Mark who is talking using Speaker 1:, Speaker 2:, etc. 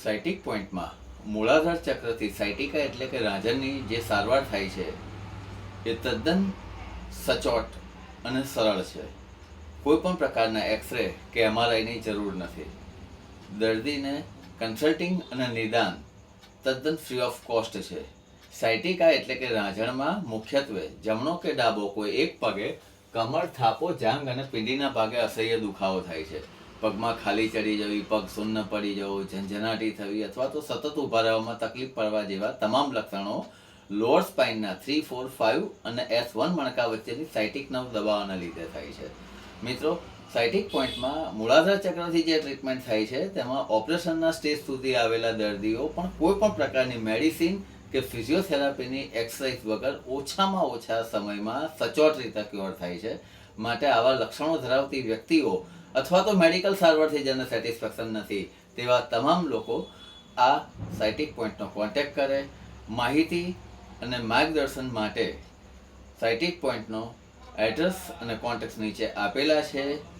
Speaker 1: સાયટિક પોઈન્ટમાં મૂળાધાર ચક્રથી sciatica એટલે કે રાંઝણની જે સારવાર થાય છે એ તદ્દન સચોટ અને સરળ છે. કોઈ પણ પ્રકારના એક્સરે કે એમઆરઆઈની જરૂર નથી. દર્દીને કન્સલ્ટિંગ અને નિદાન તદ્દન ફ્રી ઓફ કોસ્ટ છે. સાયટિકા એટલે કે રાંઝણમાં મુખ્યત્વે જમણો કે ડાબો કોઈ એક પગે કમર, થાપો, જાંઘ અને પીંડીના ભાગે અસહ્ય દુખાવો થાય છે. પગમાં ખાલી ચડી જવી, પગ શૂન્ય પડી જવું, ઝંઝનાટી થવી અથવા તો સતત ઊભા રહેવામાં તકલીફ પડવા જેવા તમામ લક્ષણો લોઅર સ્પાઇનના 3, 4, 5 અને S1 મણકા વચ્ચેની સાયટિક નર્વ દબાવાના લીધે થાય છે. મિત્રો, સાયટિક પોઈન્ટમાં મૂળાધાર ચક્રથી જે ટ્રીટમેન્ટ થાય છે તેમાં ઓપરેશનના સ્ટેજ સુધી આવેલા દર્દીઓ પણ કોઈ પણ પ્રકારની મેડિસિન કે ફિઝિયોથેરાપીની એક્સરસાઇઝ વગર ઓછામાં ઓછા સમયમાં સચોટ રીતે ક્યોર થાય છે. માટે આવા લક્ષણો ધરાવતી વ્યક્તિઓ અથવા તો મેડિકલ સારવારથી જેને સેટિસ્ફેક્શન નથી તેવા તમામ લોકો આ સાયટિક પોઈન્ટનો કોન્ટેક્ટ કરે. માહિતી અને માર્ગદર્શન માટે સાયટિક પોઈન્ટનો એડ્રેસ અને કોન્ટેક્ટ નીચે આપેલા છે.